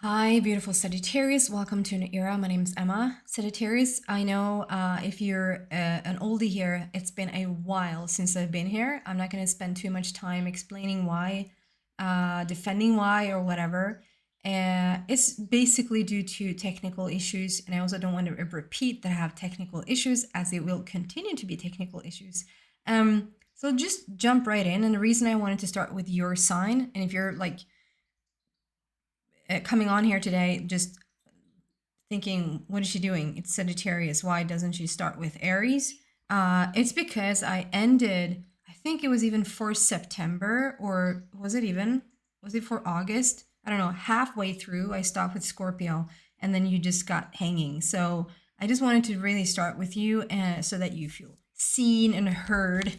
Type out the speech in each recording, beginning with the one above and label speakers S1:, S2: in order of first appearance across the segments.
S1: Hi, beautiful Sagittarius. Welcome to a new era. My name is Emma. Sagittarius, I know if you're an oldie here, it's been a while since I've been here. I'm not going to spend too much time explaining why, defending why, or whatever. It's basically due to technical issues, and I also don't want to repeat that I have technical issues, as it will continue to be technical issues. So just jump right in. And the reason I wanted to start with your sign, and if you're like coming on here today just thinking, what is she doing? It's Sagittarius. Why doesn't she start with Aries? It's because I ended, I think it was even for September, or was it for August? I don't know. Halfway through, I stopped with Scorpio, and then you just got hanging. So I just wanted to really start with you so that you feel seen and heard.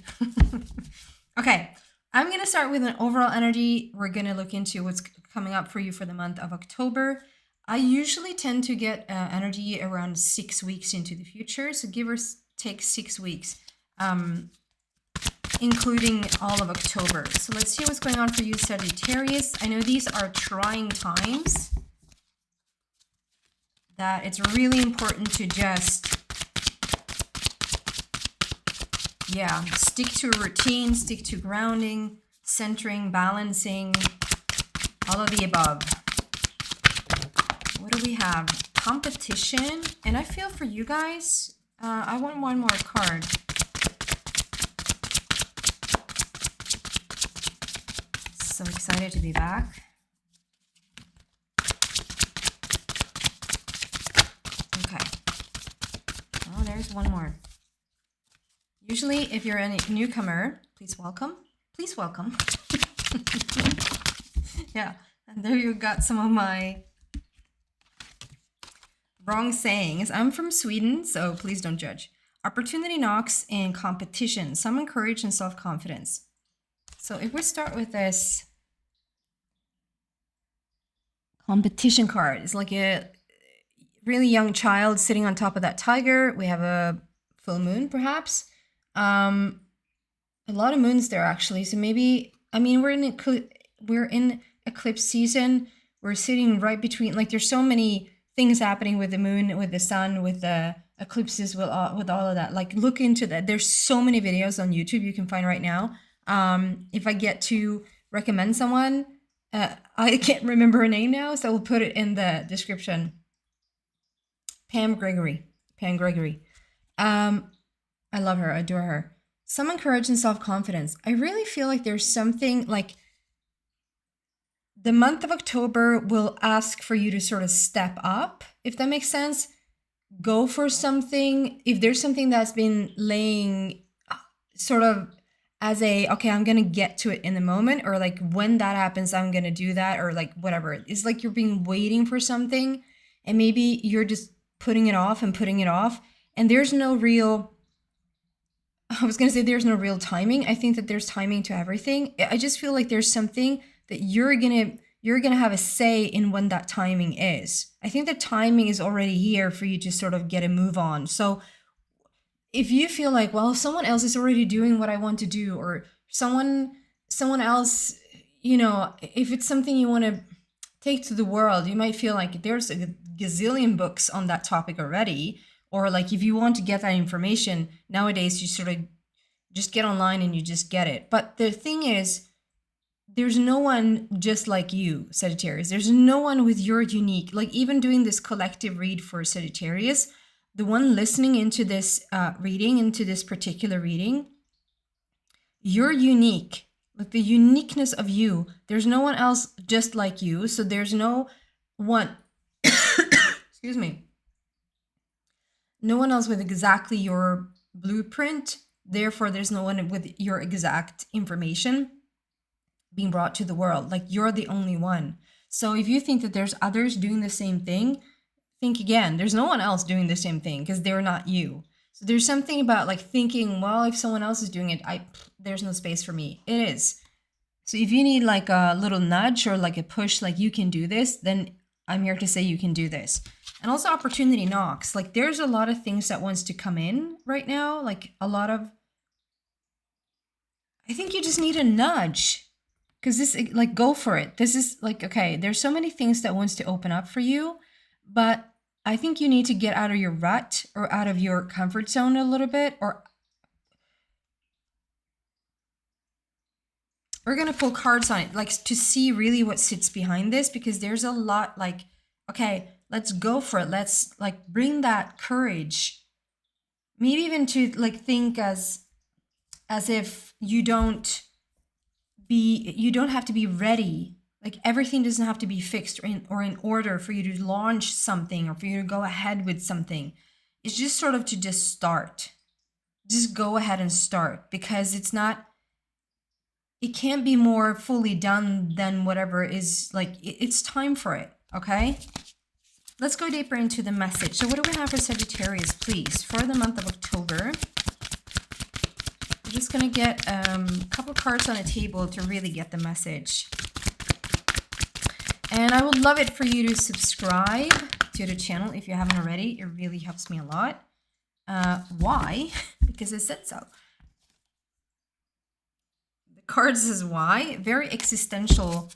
S1: Okay, I'm going to start with an overall energy. We're going to look into what's coming up for you for the month of October. I usually tend to get energy around 6 weeks into the future. So give or take 6 weeks, including all of October. So let's see what's going on for you, Sagittarius. I know these are trying times, that it's really important to just, stick to a routine, stick to grounding, centering, balancing, all of the above. What do we have? Competition. And I feel for you guys, I want one more card. So excited to be back. Okay. Oh, there's one more. Usually, if you're a newcomer, please welcome. Please welcome. Yeah, and there you got some of my wrong sayings. I'm from Sweden, so please don't judge. Opportunity knocks and competition. Summon courage and self-confidence. So if we start with this competition card, it's like a really young child sitting on top of that tiger. We have a full moon, perhaps. A lot of moons there, actually. So maybe, I mean, we're in eclipse season. We're sitting right between, like, there's so many things happening with the moon, with the sun, with the eclipses, with all of that. Like, look into that. There's so many videos on YouTube you can find right now. If I get to recommend someone, I can't remember her name now, so we'll put it in the description. Pam Gregory. I love her, adore her. Summon courage and self-confidence. I really feel like there's something like the month of October will ask for you to sort of step up, if that makes sense. Go for something. If there's something that's been laying sort of as a, okay, I'm going to get to it in the moment, or like when that happens, I'm going to do that, or like whatever. It's like you're being waiting for something, and maybe you're just putting it off and putting it off. And there's no real, I was going to say there's no real timing. I think that there's timing to everything. I just feel like there's something that you're going to have a say in when that timing is. I think the timing is already here for you to sort of get a move on. So if you feel like, well, someone else is already doing what I want to do, or someone else, you know, if it's something you want to take to the world, you might feel like there's a gazillion books on that topic already. Or like if you want to get that information, nowadays you sort of just get online and you just get it. But the thing is, there's no one just like you, Sagittarius. There's no one with your unique, like even doing this collective read for Sagittarius, the one listening into this reading, into this particular reading, you're unique. Like the uniqueness of you. There's no one else just like you. So there's no one, excuse me, no one else with exactly your blueprint. Therefore, there's no one with your exact information being brought to the world. Like you're the only one. So if you think that there's others doing the same thing, think again. There's no one else doing the same thing because they're not you. So there's something about like thinking, well, if someone else is doing it, there's no space for me. It is. So if you need like a little nudge or like a push, like you can do this, then I'm here to say you can do this. And also opportunity knocks. Like there's a lot of things that wants to come in right now. Like a lot of, I think you just need a nudge. because this, like, go for it. This is like, okay, there's so many things that wants to open up for you, but I think you need to get out of your rut or out of your comfort zone a little bit, or we're going to pull cards on it, like, to see really what sits behind this, because there's a lot, like, okay, let's go for it. Let's, like, bring that courage. Maybe even to, like, think as if you don't have to be ready. Like, everything doesn't have to be fixed or in order for you to launch something or for you to go ahead with something. It's just sort of to just start. Just go ahead and start, because it can't be more fully done than whatever is, like, it's time for it, okay? Let's go deeper into the message. So what do we have for Sagittarius, please, for the month of October? I'm just going to get a couple cards on a table to really get the message. And I would love it for you to subscribe to the channel if you haven't already. It really helps me a lot. Why? Because I said so. The card says why. Very existential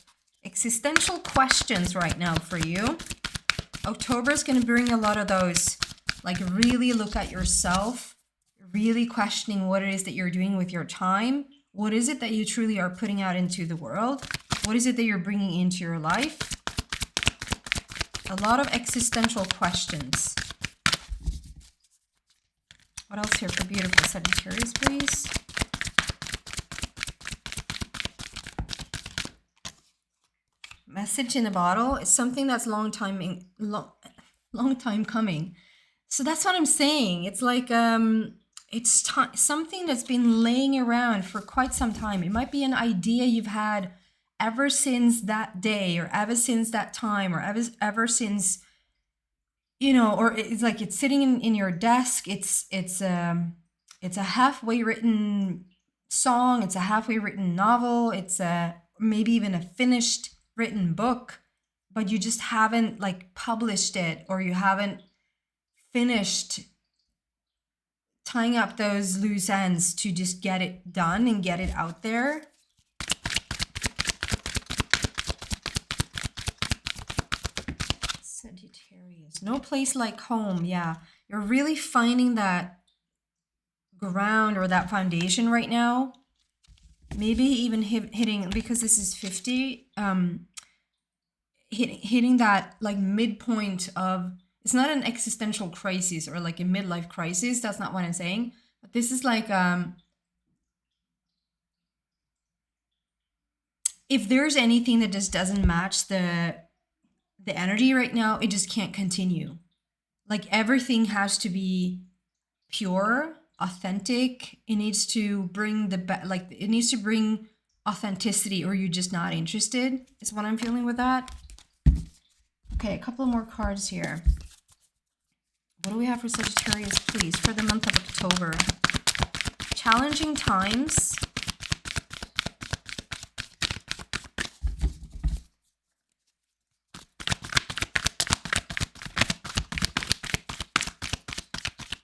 S1: questions right now for you. October is going to bring a lot of those, like, really look at yourself, really questioning what it is that you're doing with your time. What is it that you truly are putting out into the world? What is it that you're bringing into your life? A lot of existential questions. What else here for beautiful Sagittarius, please? Message in a bottle is something that's long time coming. So that's what I'm saying. It's like it's something that's been laying around for quite some time. It might be an idea you've had ever since that day, or ever since that time, or ever since, you know, or it's like it's sitting in your desk. It's a halfway written song. It's a halfway written novel. It's maybe even a finished written book, but you just haven't, like, published it, or you haven't finished tying up those loose ends to just get it done and get it out there. Sagittarius, no place like home. Yeah, you're really finding that ground or that foundation right now. Maybe even hitting, because this is 50, hitting that, like, midpoint of, it's not an existential crisis or like a midlife crisis. That's not what I'm saying. But this is like, if there's anything that just doesn't match the energy right now, it just can't continue. Like, everything has to be pure, authentic. It needs to bring it needs to bring authenticity, or you're just not interested, is what I'm feeling with that. Okay, a couple more cards here. What do we have for Sagittarius, please, for the month of October? Challenging times.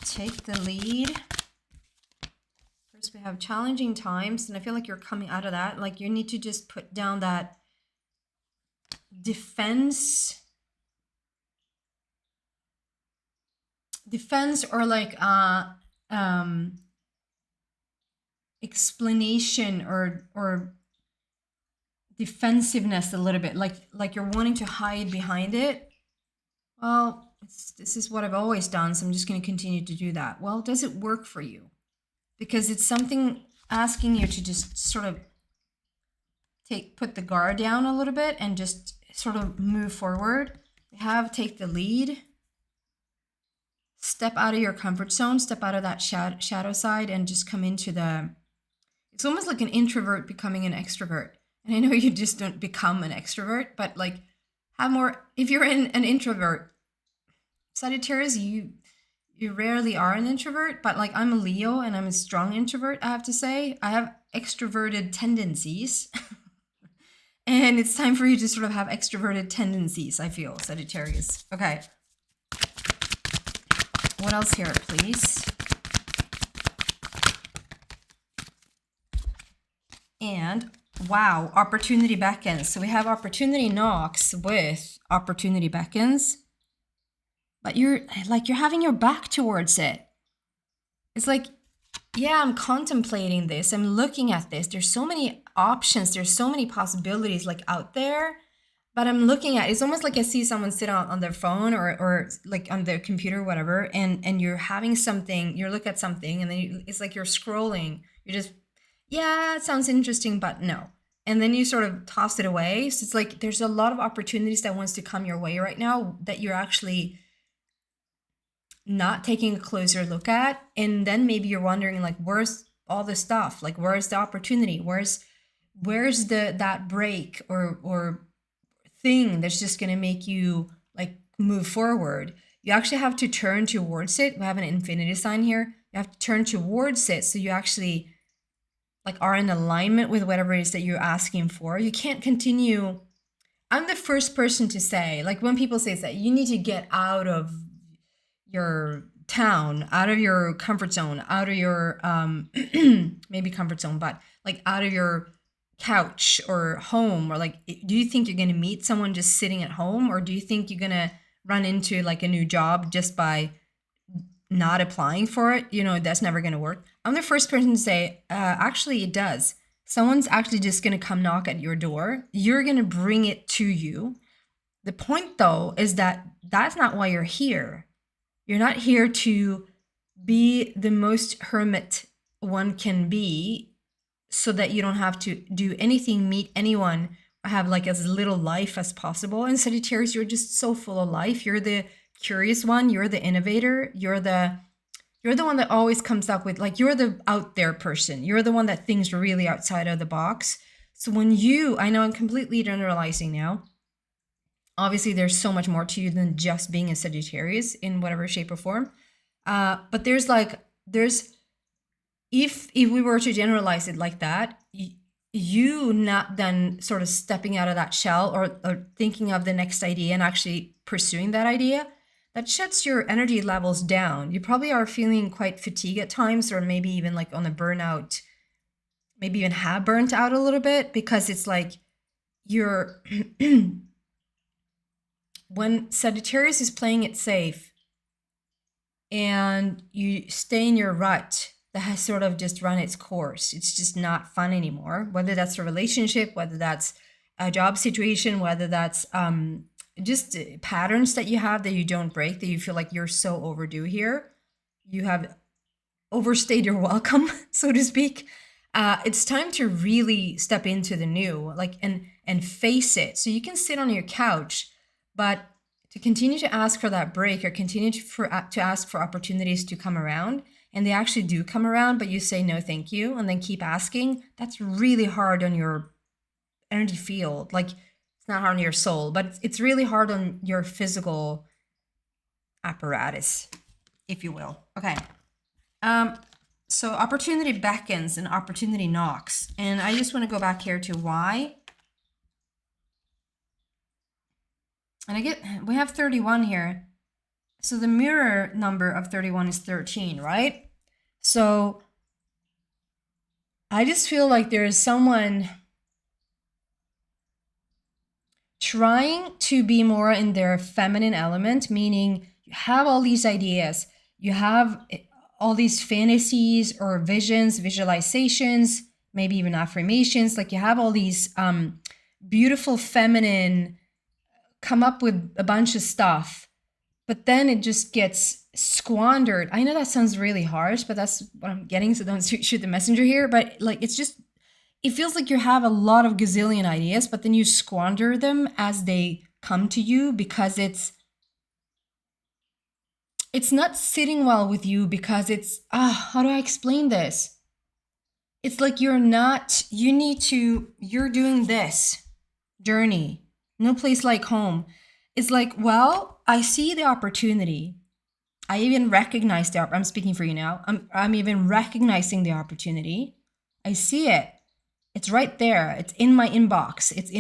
S1: Take the lead. First, we have challenging times, and I feel like you're coming out of that. Like, you need to just put down that defense, or like explanation, or defensiveness a little bit, like you're wanting to hide behind it. Well, this is what I've always done, so I'm just going to continue to do that. Well, does it work for you? Because it's something asking you to just sort of put the guard down a little bit and just sort of move forward. We have take the lead. Step out of your comfort zone, step out of that shadow side, and just come into it's almost like an introvert becoming an extrovert. And I know you just don't become an extrovert, but, like, have more, if you're an introvert, Sagittarius, you rarely are an introvert, but, like, I'm a Leo and I'm a strong introvert, I have to say. I have extroverted tendencies. And it's time for you to sort of have extroverted tendencies, I feel, Sagittarius. Okay. What else here, please? And Wow, opportunity beckons. So we have opportunity knocks with opportunity beckons, but you're having your back towards it. It's like, yeah, I'm contemplating this. I'm looking at this. There's so many options. There's so many possibilities like out there. But I'm looking at it's almost like I see someone sit on their phone or like on their computer, whatever, and you're having something, you look at something, and then it's like you're scrolling. You just, yeah, it sounds interesting, but no. And then you sort of toss it away. So it's like there's a lot of opportunities that wants to come your way right now that you're actually not taking a closer look at. And then maybe you're wondering like, where's all the stuff? Like, where's the opportunity? Where's the that break or thing that's just going to make you like move forward? You actually have to turn towards it. We have an infinity sign here. You have to turn towards it so you actually like are in alignment with whatever it is that you're asking for. You can't continue. I'm the first person to say, like when people say that, you need to get out of your town, out of your comfort zone, out of your maybe comfort zone, but like out of your couch or home, or like, do you think you're going to meet someone just sitting at home, or do you think you're going to run into like a new job just by not applying for it? You know, that's never going to work. I'm the first person to say, actually it does. Someone's actually just going to come knock at your door. You're going to bring it to you. The point though is that that's not why you're here. You're not here to be the most hermit one can be so that you don't have to do anything, meet anyone, have like as little life as possible. And Sagittarius, you're just so full of life. You're the curious one. You're the innovator. You're the one that always comes up with, like, you're the out there person. You're the one that thinks really outside of the box. So when I know I'm completely generalizing now. Obviously, there's so much more to you than just being a Sagittarius in whatever shape or form. But there's if we were to generalize it like that, you not then sort of stepping out of that shell or thinking of the next idea and actually pursuing that idea, that shuts your energy levels down. You probably are feeling quite fatigued at times, or maybe even like on a burnout, maybe even have burnt out a little bit, because it's like you're when Sagittarius is playing it safe and you stay in your rut that has sort of just run its course, it's just not fun anymore, whether that's a relationship, whether that's a job situation, whether that's just patterns that you have that you don't break, that you feel like you're so overdue here. You have overstayed your welcome, so to speak. It's time to really step into the new, like, and face it. So you can sit on your couch, but to continue to ask for that break, or continue to ask for opportunities to come around, and they actually do come around, but you say no, thank you, and then keep asking. That's really hard on your energy field. Like, it's not hard on your soul, but it's really hard on your physical apparatus, if you will. Okay. So opportunity beckons and opportunity knocks. And I just want to go back here to why. And we have 31 here. So the mirror number of 31 is 13, right? So I just feel like there is someone trying to be more in their feminine element, meaning you have all these ideas, you have all these fantasies or visions, visualizations, maybe even affirmations, like you have all these beautiful feminine, come up with a bunch of stuff, but then it just gets squandered. I know that sounds really harsh, but that's what I'm getting, so don't shoot the messenger here, but like it feels like you have a lot of gazillion ideas, but then you squander them as they come to you, because it's not sitting well with you, because it's, how do I explain this? It's like you're doing this journey, no place like home. It's like, well, I see the opportunity. I even recognize I'm speaking for you now. I'm even recognizing the opportunity. I see it. It's right there. It's in my inbox. It's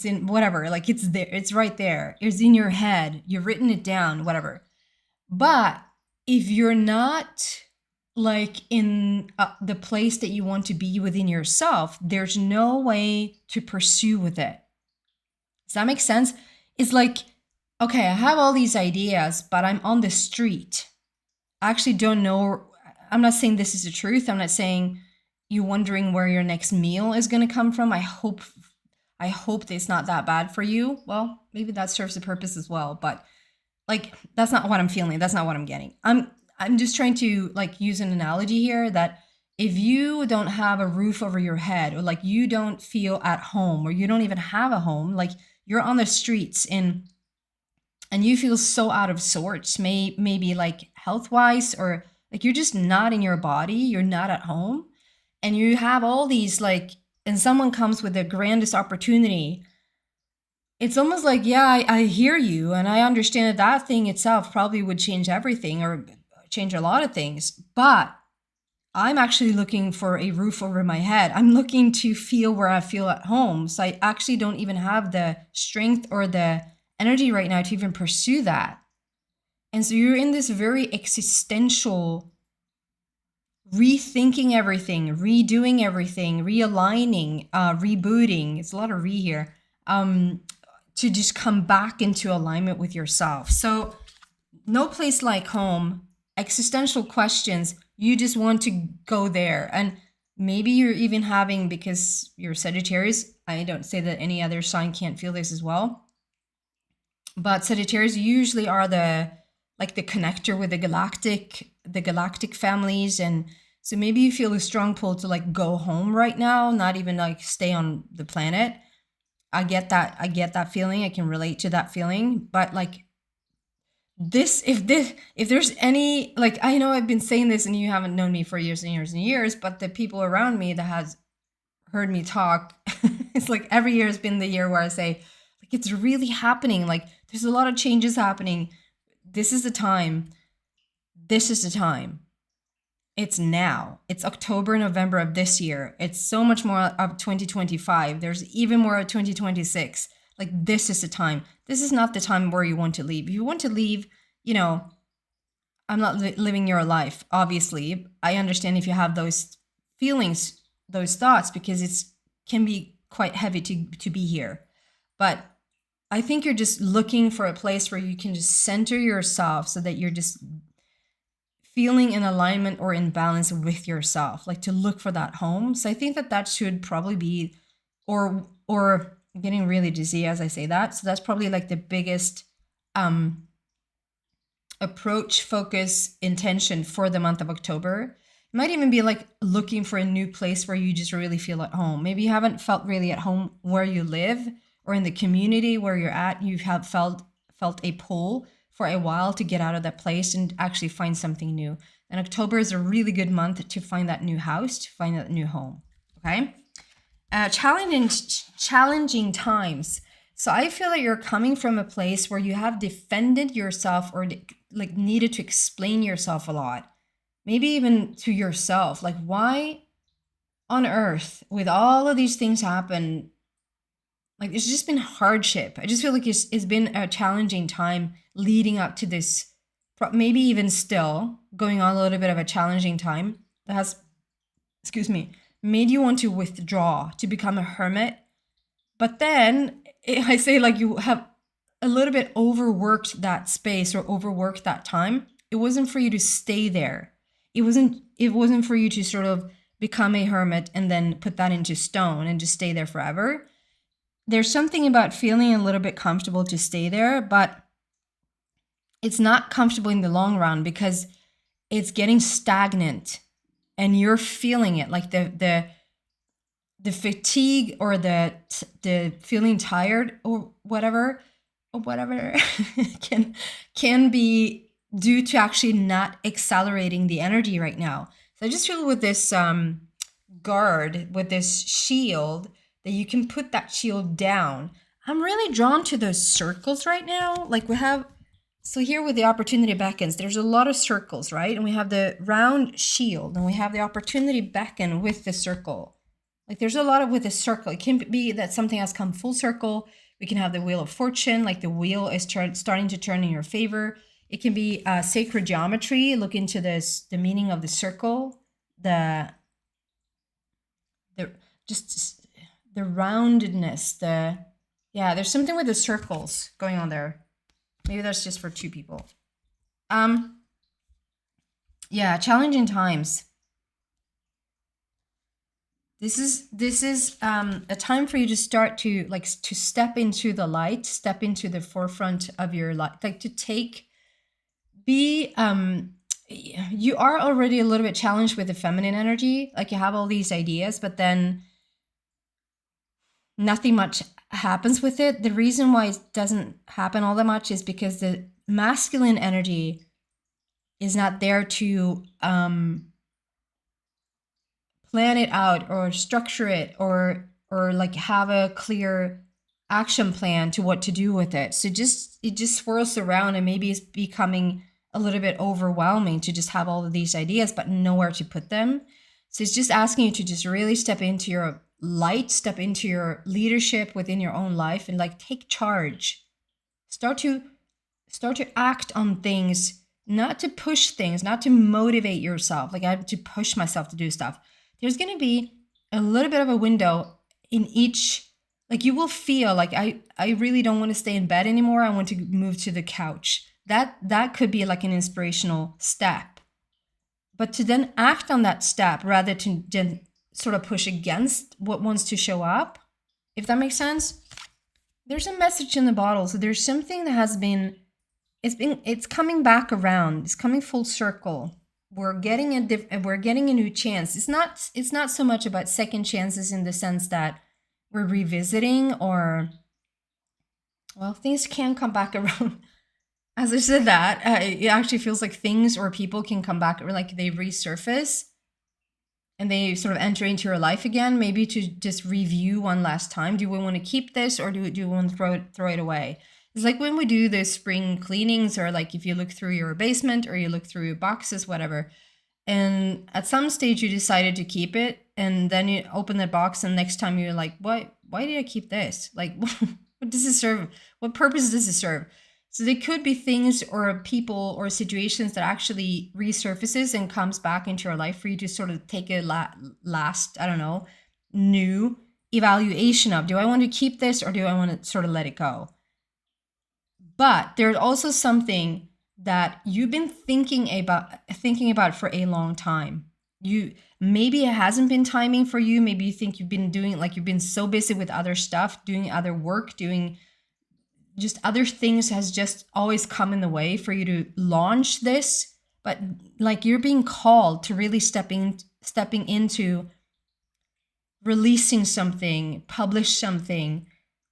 S1: in whatever, like it's there. It's right there. It's in your head. You've written it down, whatever. But if you're not like in the place that you want to be within yourself, there's no way to pursue with it. Does that make sense? It's like, okay, I have all these ideas, but I'm on the street. I actually don't know. I'm not saying this is the truth. I'm not saying you wondering where your next meal is going to come from. I hope that it's not that bad for you. Well, maybe that serves a purpose as well, but like that's not what I'm feeling. That's not what I'm getting. I'm just trying to like use an analogy here that if you don't have a roof over your head, or like you don't feel at home, or you don't even have a home, like you're on the streets and you feel so out of sorts, maybe like health wise, or like you're just not in your body, you're not at home, and you have all these like, and someone comes with the grandest opportunity. It's almost like, yeah, I hear you, and I understand that that thing itself probably would change everything or change a lot of things, but I'm actually looking for a roof over my head. I'm looking to feel where I feel at home. So I actually don't even have the strength or the energy right now to even pursue that. And so you're in this very existential rethinking everything, redoing everything, realigning, rebooting. It's a lot of re here. To just come back into alignment with yourself. So no place like home, existential questions, you just want to go there. And maybe you're even having, because you're Sagittarius, I don't say that any other sign can't feel this as well, but Sagittarius usually are the connector with the galactic families. And so maybe you feel a strong pull to like go home right now, not even like stay on the planet. I get that feeling. I can relate to that feeling. But like if there's any, like, I know I've been saying this and you haven't known me for years and years and years, but the people around me that has heard me talk, it's like every year has been the year where I say, like, it's really happening. Like there's a lot of changes happening. This is the time. This is the time. It's now. It's October, November of this year. It's so much more of 2025. There's even more of 2026. Like this is the time. This is not the time where you want to leave. If you want to leave, I'm not living your life. Obviously, I understand if you have those feelings, those thoughts, because it's can be quite heavy to be here. But I think you're just looking for a place where you can just center yourself so that you're just feeling in alignment or in balance with yourself, like to look for that home. So I think that should probably be, or getting really dizzy as I say that. So that's probably like the biggest approach, focus, intention for the month of October. It might even be like looking for a new place where you just really feel at home. Maybe you haven't felt really at home where you live or in the community where you're at. You have felt a pull for a while to get out of that place and actually find something new. And October is a really good month to find that new house, to find that new home. Okay. Challenging times. So I feel that you're coming from a place where you have defended yourself or like needed to explain yourself a lot. Maybe even to yourself. Like, why on earth, with all of these things happen, like it's just been hardship. I just feel like it's been a challenging time leading up to this, maybe even still going on a little bit of a challenging time that has, made you want to withdraw, to become a hermit. But then I say like you have a little bit overworked that space or overworked that time. It wasn't for you to stay there. It wasn't for you to sort of become a hermit and then put that into stone and just stay there forever. There's something about feeling a little bit comfortable to stay there, but it's not comfortable in the long run because it's getting stagnant and you're feeling it, like the fatigue or the feeling tired or whatever can be due to actually not accelerating the energy right now. So I just feel with this guard, with this shield, that you can put that shield down. I'm really drawn to those circles right now. Like we have, so here with the opportunity beckons, there's a lot of circles, right? And we have the round shield and we have the opportunity beckon with the circle. Like there's a lot of with a circle. It can be that something has come full circle. We can have the wheel of fortune, like the wheel is starting to turn in your favor. It can be sacred geometry. Look into this, the meaning of the circle, the just the roundedness, there's something with the circles going on there. Maybe that's just for two people. Yeah, challenging times. This is a time for you to start to to step into the light, step into the forefront of your life, like to you are already a little bit challenged with the feminine energy. Like you have all these ideas, but then nothing much happens with it. The reason why it doesn't happen all that much is because the masculine energy is not there to plan it out or structure it or like have a clear action plan to what to do with it. So it just swirls around, and maybe it's becoming a little bit overwhelming to just have all of these ideas but nowhere to put them. So it's just asking you to just really step into your light, step into your leadership within your own life, and like take charge. Start to act on things, not to push things, not to motivate yourself. Like I have to push myself to do stuff. There's going to be a little bit of a window in each, like you will feel like I really don't want to stay in bed anymore. I want to move to the couch. That could be like an inspirational step. But to then act on that step rather to sort of push against what wants to show up, if that makes sense. There's a message in the bottle. So there's something that has been, it's coming back around. It's coming full circle. We're getting a new chance. It's not so much about second chances in the sense that we're revisiting or, well, things can come back around. As I said that, it actually feels like things or people can come back, or like they resurface and they sort of enter into your life again, maybe to just review one last time. Do we want to keep this, or do we want to throw it away? It's like when we do the spring cleanings, or like if you look through your basement or you look through your boxes, whatever, and at some stage you decided to keep it, and then you open the box and next time you're like, why did I keep this? Like, what does it serve? What purpose does it serve? So there could be things or people or situations that actually resurfaces and comes back into your life for you to sort of take a last, I don't know, new evaluation of, do I want to keep this or do I want to sort of let it go? But there's also something that you've been thinking about for a long time. Maybe it hasn't been timing for you. Maybe you think you've been so busy with other stuff, doing other work, doing just other things has just always come in the way for you to launch this. But like you're being called to really stepping into releasing something, publish something,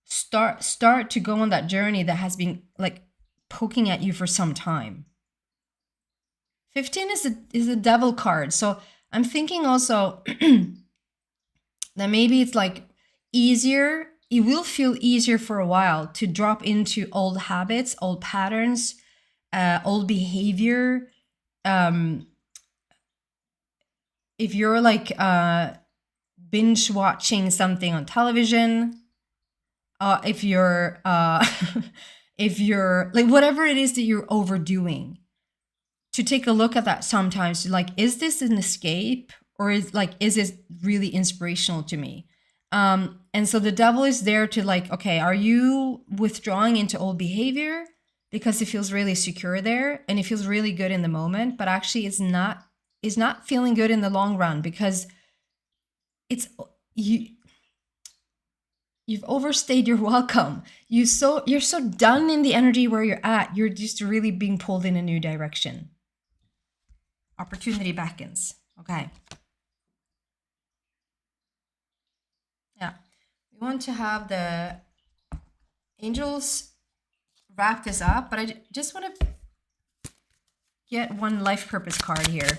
S1: start to go on that journey that has been like poking at you for some time. 15 is a devil card. So I'm thinking also that maybe it's like easier. It will feel easier for a while to drop into old habits, old patterns, old behavior. If you're like binge watching something on television, if you're like whatever it is that you're overdoing, to take a look at that sometimes, like, is this an escape, or is this really inspirational to me? And so the devil is there to like, okay, are you withdrawing into old behavior because it feels really secure there and it feels really good in the moment, but actually it's not feeling good in the long run because you've overstayed your welcome. You're so done in the energy where you're at. You're just really being pulled in a new direction. Opportunity beckons. Okay. Yeah. We want to have the angels wrap this up, but I just want to get one life purpose card here.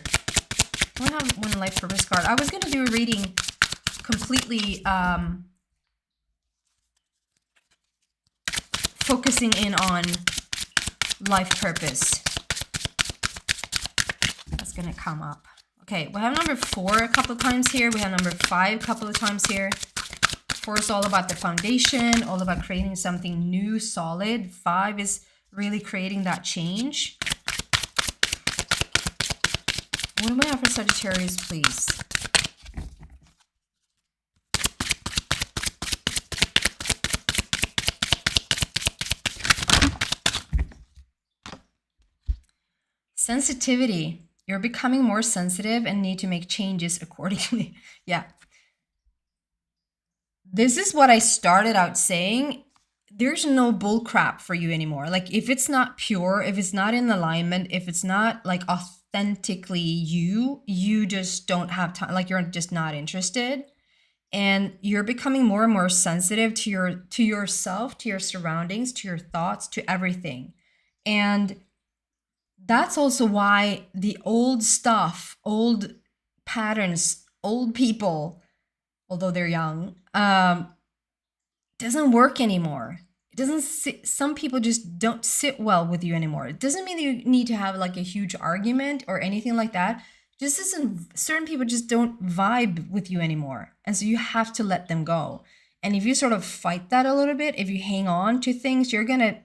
S1: I want to have one life purpose card. I was going to do a reading completely focusing in on life purpose. That's going to come up. Okay, we have number 4 a couple of times here. We have number 5 a couple of times here. 4 is all about the foundation, all about creating something new, solid. 5 is really creating that change. What do we have for Sagittarius, please? Sensitivity. You're becoming more sensitive and need to make changes accordingly. Yeah. This is what I started out saying. There's no bull crap for you anymore. Like, if it's not pure, if it's not in alignment, if it's not like authentically you, you just don't have time. Like, you're just not interested. And you're becoming more and more sensitive to yourself, to your surroundings, to your thoughts, to everything. And that's also why the old stuff, old patterns, old people, although they're young, doesn't work anymore. It doesn't sit, some people just don't sit well with you anymore. It doesn't mean that you need to have like a huge argument or anything like that. Just isn't, certain people just don't vibe with you anymore. And so you have to let them go. And if you sort of fight that a little bit, if you hang on to things, you're going to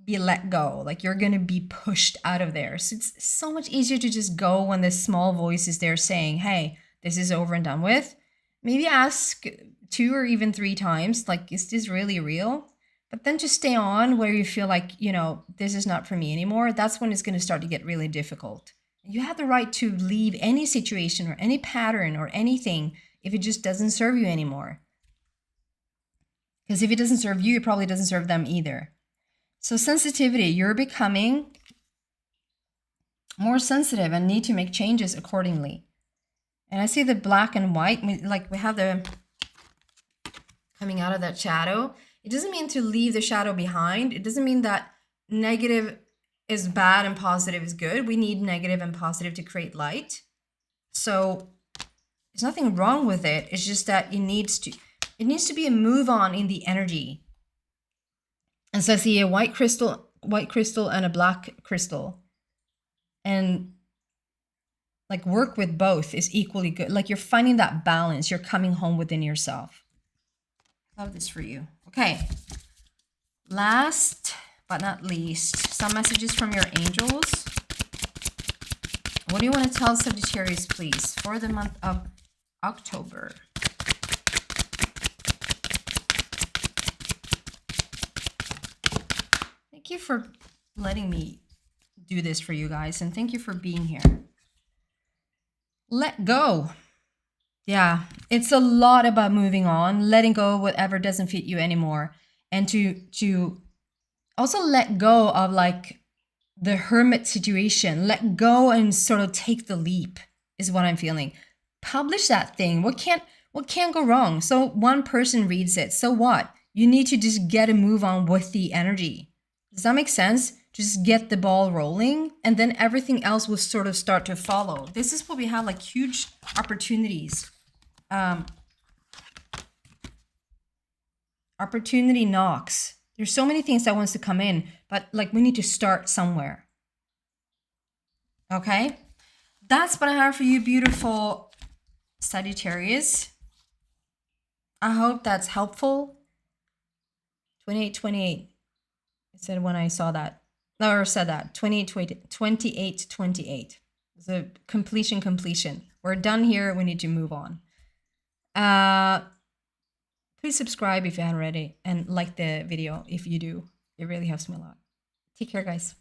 S1: be let go. Like, you're going to be pushed out of there. So it's so much easier to just go when this small voice is there saying, hey, this is over and done with. Maybe ask 2 or even 3 times, like, is this really real? But then just stay on where you feel like, you know, this is not for me anymore. That's when it's going to start to get really difficult. You have the right to leave any situation or any pattern or anything if it just doesn't serve you anymore. Because if it doesn't serve you, it probably doesn't serve them either. So sensitivity, you're becoming more sensitive and need to make changes accordingly. And I see the black and white, like we have the coming out of that shadow. It doesn't mean to leave the shadow behind. It doesn't mean that negative is bad and positive is good. We need negative and positive to create light. So there's nothing wrong with it. It's just that it needs to be a move on in the energy. And so I see a white crystal and a black crystal. And like, work with both is equally good. Like, you're finding that balance. You're coming home within yourself. Love this for you. Okay. Last but not least, some messages from your angels. What do you want to tell Sagittarius, please, for the month of October? Thank you for letting me do this for you guys, and thank you for being here. Let go. Yeah, it's a lot about moving on, letting go of whatever doesn't fit you anymore, and to also let go of like the hermit situation. Let go and sort of take the leap is what I'm feeling. Publish that thing. What can't go wrong? So one person reads it. So what? You need to just get a move on with the energy. Does that make sense? Just get the ball rolling, and then everything else will sort of start to follow. This is what we have, like, huge opportunities. Opportunity knocks. There's so many things that wants to come in, but like, we need to start somewhere. Okay? That's what I have for you, beautiful Sagittarius. I hope that's helpful. 2828. I said when I saw that. Or said that. 2828. It's a completion. We're done here. We need to move on. Please subscribe if you haven't already, and like the video if you do. It really helps me a lot. Take care, guys.